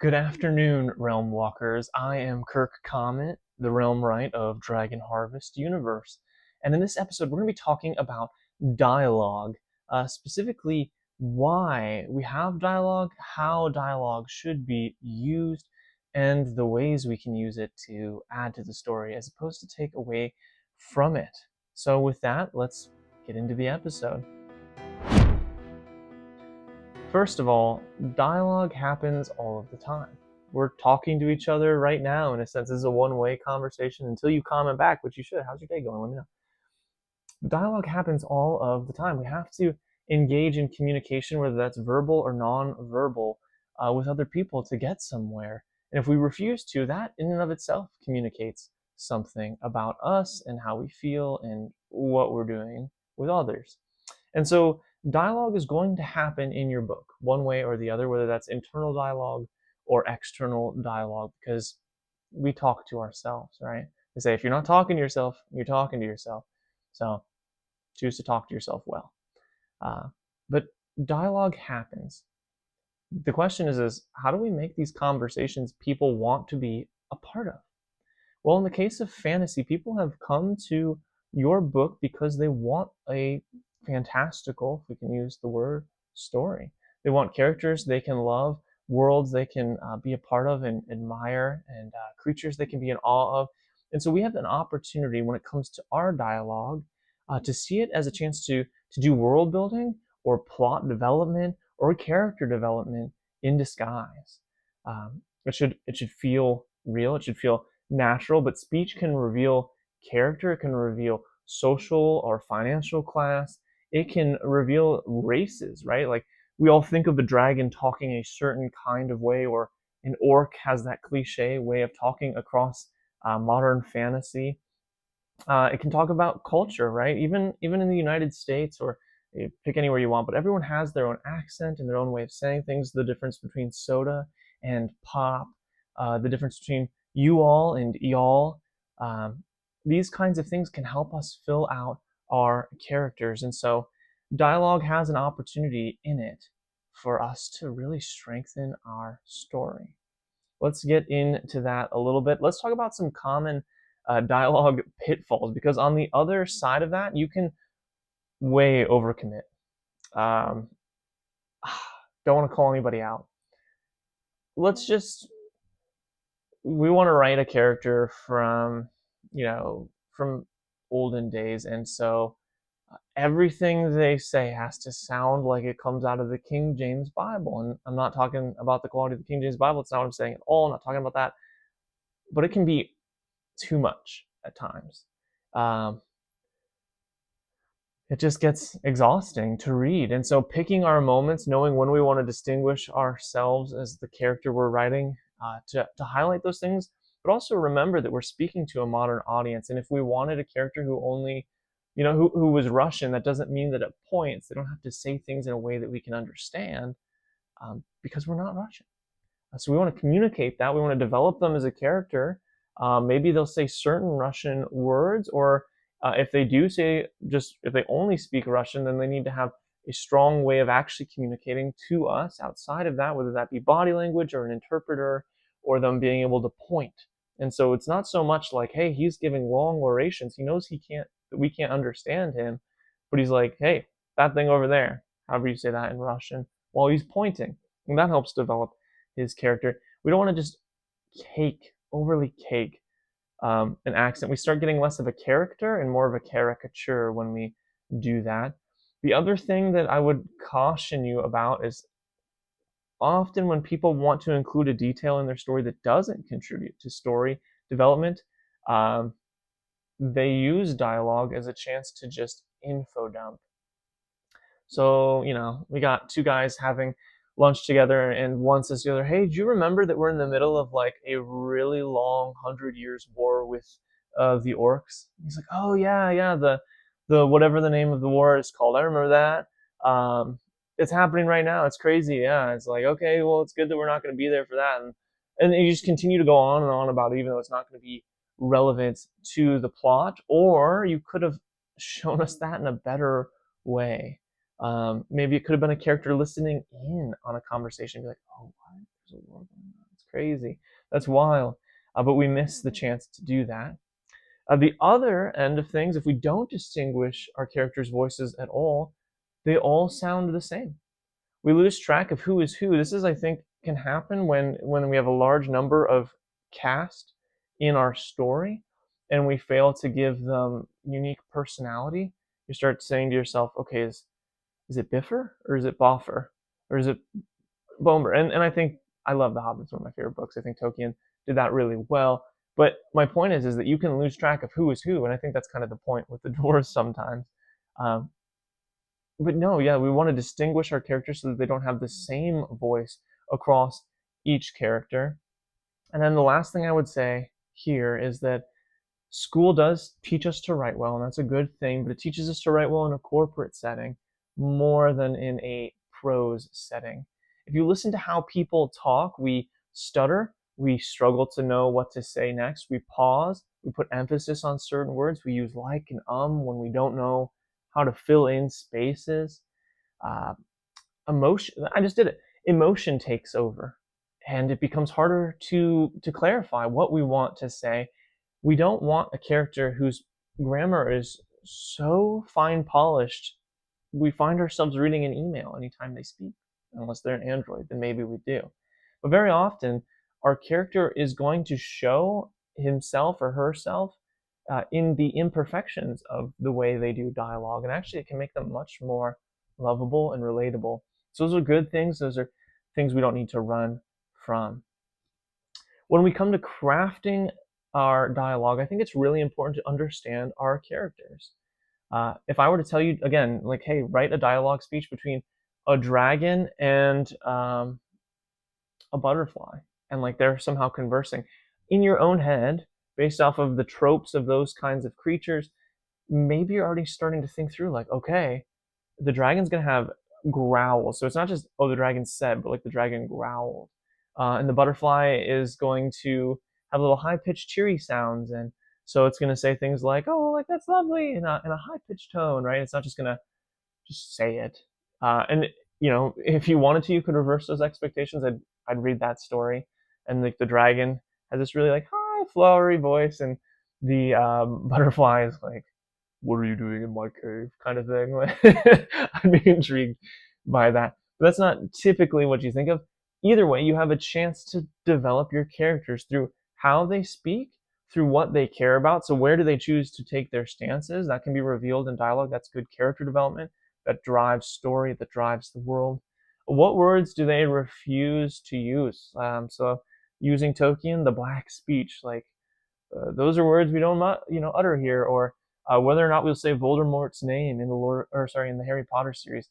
Good afternoon, Realm Walkers. I am Kirk Comet, the Realmwright of Dragon Harvest Universe. And in this episode, we're going to be talking about dialogue, specifically why we have dialogue, how dialogue should be used, and the ways we can use it to add to the story as opposed to take away from it. So, with that, let's get into the episode. First of all, dialogue happens all of the time. We're talking to each other right now, in a sense. This is a one-way conversation until you comment back, which you should. How's your day going? Let me know. Dialogue happens all of the time. We have to engage in communication, whether that's verbal or non-verbal, with other people to get somewhere. And if we refuse to, that in and of itself communicates something about us and how we feel and what we're doing with others. And so dialogue is going to happen in your book, one way or the other, whether that's internal dialogue or external dialogue, because we talk to ourselves, right? They say if you're not talking to yourself, you're talking to yourself. So choose to talk to yourself well. But dialogue happens. The question is how do we make these conversations people want to be a part of? Well, in the case of fantasy, people have come to your book because they want a fantastical, if we can use the word, story. They want characters they can love, worlds they can be a part of and admire, and creatures they can be in awe of. And so we have an opportunity when it comes to our dialogue to see it as a chance to do world building or plot development or character development in disguise. It should feel real. It should feel natural, but speech can reveal character. It can reveal social or financial class. It can reveal races, right? Like we all think of a dragon talking a certain kind of way, or an orc has that cliche way of talking across modern fantasy. It can talk about culture, right? Even in the United States, or you pick anywhere you want, but everyone has their own accent and their own way of saying things. The difference between soda and pop, the difference between you all and y'all. Um, these kinds of things can help us fill out our characters, and so dialogue has an opportunity in it for us to really strengthen our story. Let's get into that a little bit. Let's talk about some common dialogue pitfalls, because on the other side of that, you can way overcommit. Um, don't want to call anybody out. Let's just, we want to write a character from olden days, and so everything they say has to sound like it comes out of the King James Bible. And I'm not talking about the quality of the King James Bible. It's not what I'm saying at all. I'm not talking about that. But it can be too much at times. Um, it just gets exhausting to read. And so picking our moments, knowing when we want to distinguish ourselves as the character we're writing, to highlight those things, but also remember that we're speaking to a modern audience. And if we wanted a character who only, who was Russian, that doesn't mean that at points they don't have to say things in a way that we can understand, because we're not Russian. So we want to communicate that. We want to develop them as a character. Maybe they'll say certain Russian words, or if they do say, just if they only speak Russian, then they need to have a strong way of actually communicating to us outside of that, whether that be body language or an interpreter, or them being able to point. And so it's not so much like, hey, he's giving long orations. He knows we can't understand him, but he's like, hey, that thing over there, however you say that in Russian, while he's pointing. And that helps develop his character. We don't want to just overly cake an accent. We start getting less of a character and more of a caricature when we do that. The other thing that I would caution you about is often when people want to include a detail in their story that doesn't contribute to story development, um, they use dialogue as a chance to just info dump. So, we got two guys having lunch together, and one says to the other, hey, do you remember that we're in the middle of like a really long 100 years war with the orcs? He's like, oh yeah, yeah, the whatever the name of the war is called, I remember that. It's happening right now. It's crazy. Yeah. It's like, okay, well, it's good that we're not going to be there for that. And you just continue to go on and on about it, even though it's not going to be relevant to the plot. Or you could have shown us that in a better way. Maybe it could have been a character listening in on a conversation, be like, oh, what? There's a war going on. crazy. That's wild. But we miss the chance to do that. The other end of things, if we don't distinguish our characters' voices at all, they all sound the same. We lose track of who is who. This is, I think, can happen when we have a large number of cast in our story and we fail to give them unique personality. You start saying to yourself, okay, is it Biffer or is it Boffer or is it Bomer? And I think I love The Hobbit. It's one of my favorite books. I think Tolkien did that really well. But my point is that you can lose track of who is who, and I think that's kind of the point with the dwarves sometimes. Um, but no, yeah, we want to distinguish our characters so that they don't have the same voice across each character. And then the last thing I would say here is that school does teach us to write well, and that's a good thing, but it teaches us to write well in a corporate setting more than in a prose setting. If you listen to how people talk, we stutter, we struggle to know what to say next, we pause, we put emphasis on certain words, we use like and when we don't know how to fill in spaces. Uh, I just did it. Emotion takes over, and it becomes harder to clarify what we want to say. We don't want a character whose grammar is so fine polished we find ourselves reading an email anytime they speak. Unless they're an android, then maybe we do. But very often, our character is going to show himself or herself in the imperfections of the way they do dialogue. And actually, it can make them much more lovable and relatable. So those are good things. Those are things we don't need to run from. When we come to crafting our dialogue, I think it's really important to understand our characters. If I were to tell you again, like, hey, write a dialogue speech between a dragon and a butterfly, and like they're somehow conversing in your own head based off of the tropes of those kinds of creatures, maybe you're already starting to think through, like, okay, the dragon's gonna have growls. So it's not just, oh, the dragon said, but like the dragon growled. And the butterfly is going to have little high pitched cheery sounds. And so it's going to say things like, oh, like that's lovely in a high pitched tone, right? It's not just going to just say it. And, if you wanted to, you could reverse those expectations. I'd read that story. And like the dragon has this really like high, flowery voice. And the butterfly is like, what are you doing in my cave kind of thing. I'd be intrigued by that. But that's not typically what you think of. Either way, you have a chance to develop your characters through how they speak, through what they care about. So where do they choose to take their stances? That can be revealed in dialogue. That's good character development. That drives story, that drives the world. What words do they refuse to use? So using Tolkien, the black speech, like those are words we don't utter here, or whether or not we'll say Voldemort's name in the Harry Potter series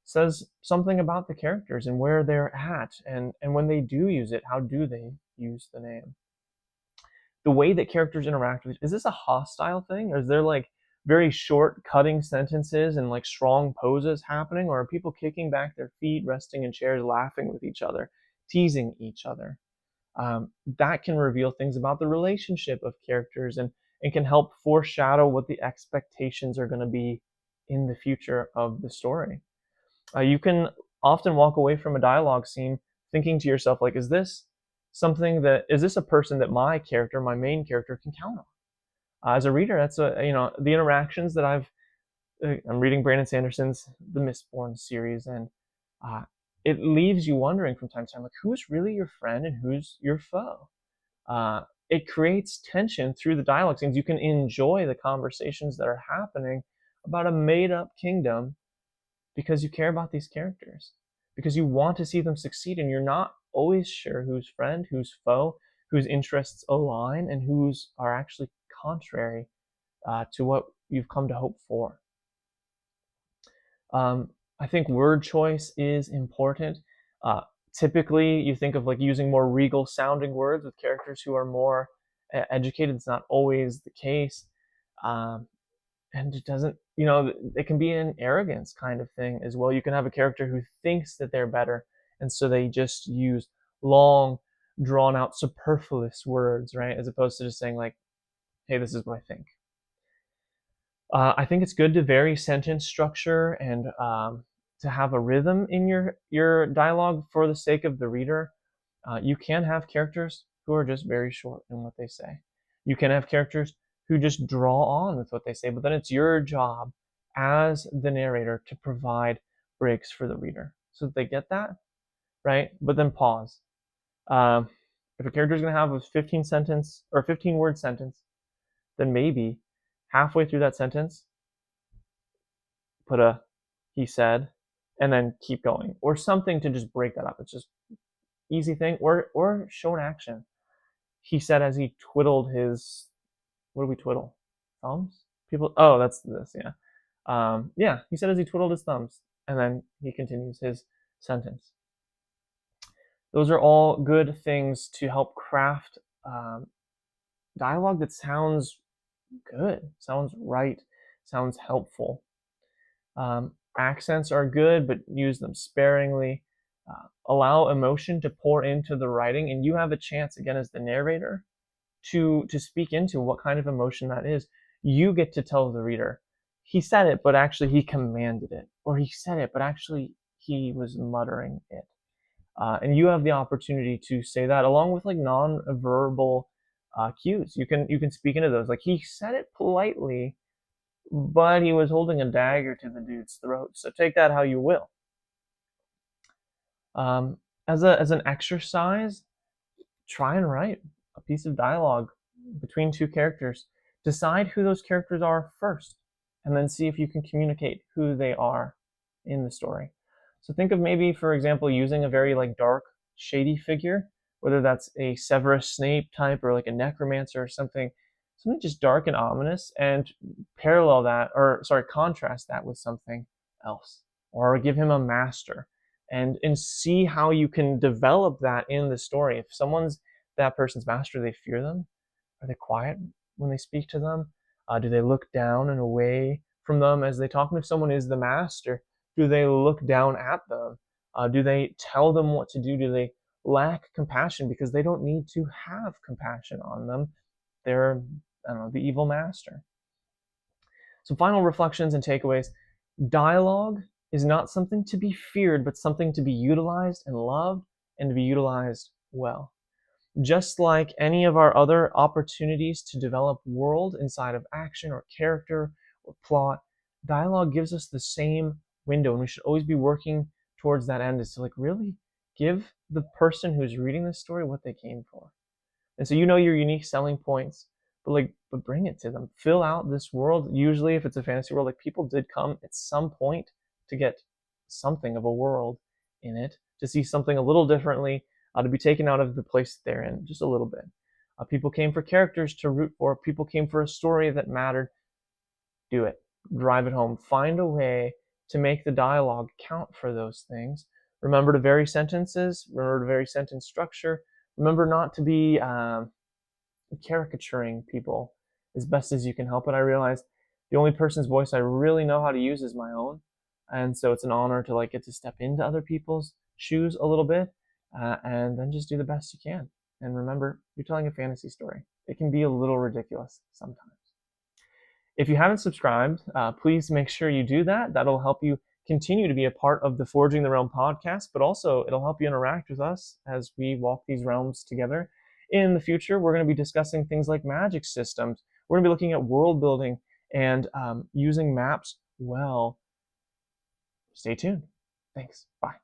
says something about the characters and where they're at, and when they do use it, how do they use the name? The way that characters interact with, is this a hostile thing, or is there like very short cutting sentences and like strong poses happening, or are people kicking back their feet, resting in chairs, laughing with each other, teasing each other? That can reveal things about the relationship of characters, and can help foreshadow what the expectations are going to be in the future of the story. You can often walk away from a dialogue scene thinking to yourself, like, is this a person that my character, my main character, can count on? As a reader, that's the interactions that I'm reading Brandon Sanderson's The Mistborn series, and it leaves you wondering from time to time, like, who's really your friend and who's your foe? It creates tension through the dialogue scenes. You can enjoy the conversations that are happening about a made-up kingdom because you care about these characters, because you want to see them succeed, and you're not always sure who's friend, who's foe, whose interests align, and whose are actually contrary to what you've come to hope for. I think word choice is important. Typically, you think of like using more regal sounding words with characters who are more educated. It's not always the case. And it doesn't, it can be an arrogance kind of thing as well. You can have a character who thinks that they're better, and so they just use long, drawn out, superfluous words, right? As opposed to just saying like, hey, this is what I think. I think it's good to vary sentence structure and to have a rhythm in your dialogue for the sake of the reader. You can have characters who are just very short in what they say. You can have characters who just draw on with what they say, but then it's your job as the narrator to provide breaks for the reader so that they get that, right? But then pause. Um, if a character is going to have a 15 sentence or 15 word sentence, then maybe halfway through that sentence, put a he said, and then keep going, or something to just break that up. It's just easy thing, or show an action. He said as he twiddled his, what do we twiddle? Thumbs? People, oh, that's this, yeah. Yeah, he said as he twiddled his thumbs, and then he continues his sentence. Those are all good things to help craft dialogue that sounds good, sounds right, sounds helpful. Accents are good, but use them sparingly. Allow emotion to pour into the writing, and you have a chance, again, as the narrator, to speak into what kind of emotion that is. You get to tell the reader, he said it, but actually he commanded it, or he said it, but actually he was muttering it. And you have the opportunity to say that along with like non-verbal cues. You can speak into those. Like he said it politely, but he was holding a dagger to the dude's throat. So take that how you will. As an exercise, try and write a piece of dialogue between two characters. Decide who those characters are first, and then see if you can communicate who they are in the story. So think of maybe, for example, using a very like dark, shady figure, whether that's a Severus Snape type or like a necromancer or something just dark and ominous, and parallel that, or sorry, contrast that with something else, or give him a master, and see how you can develop that in the story. If someone's that person's master, they fear them. Are they quiet when they speak to them? Do they look down and away from them as they talk? And if someone is the master, do they look down at them? Do they tell them what to do? Do they lack compassion because they don't need to have compassion on them? They're, I don't know, the evil master. So final reflections and takeaways. Dialogue is not something to be feared, but something to be utilized and loved, and to be utilized well. Just like any of our other opportunities to develop world inside of action or character or plot, dialogue gives us the same window, and we should always be working towards that end, is to like really give the person who's reading this story what they came for. And so you know your unique selling points, but bring it to them. Fill out this world. Usually if it's a fantasy world, like people did come at some point to get something of a world in it, to see something a little differently, to be taken out of the place they're in just a little bit. People came for characters to root for. People came for a story that mattered. Do it. Drive it home. Find a way to make the dialogue count for those things. Remember to vary sentences. Remember to vary sentence structure. Remember not to be caricaturing people as best as you can help it. I realize the only person's voice I really know how to use is my own, and so it's an honor to like get to step into other people's shoes a little bit, and then just do the best you can. And remember, you're telling a fantasy story. It can be a little ridiculous sometimes. If you haven't subscribed, please make sure you do that. That'll help you continue to be a part of the Forging the Realm podcast, but also it'll help you interact with us as we walk these realms together. In the future, we're going to be discussing things like magic systems. We're going to be looking at world building and using maps well. Stay tuned. Thanks. Bye.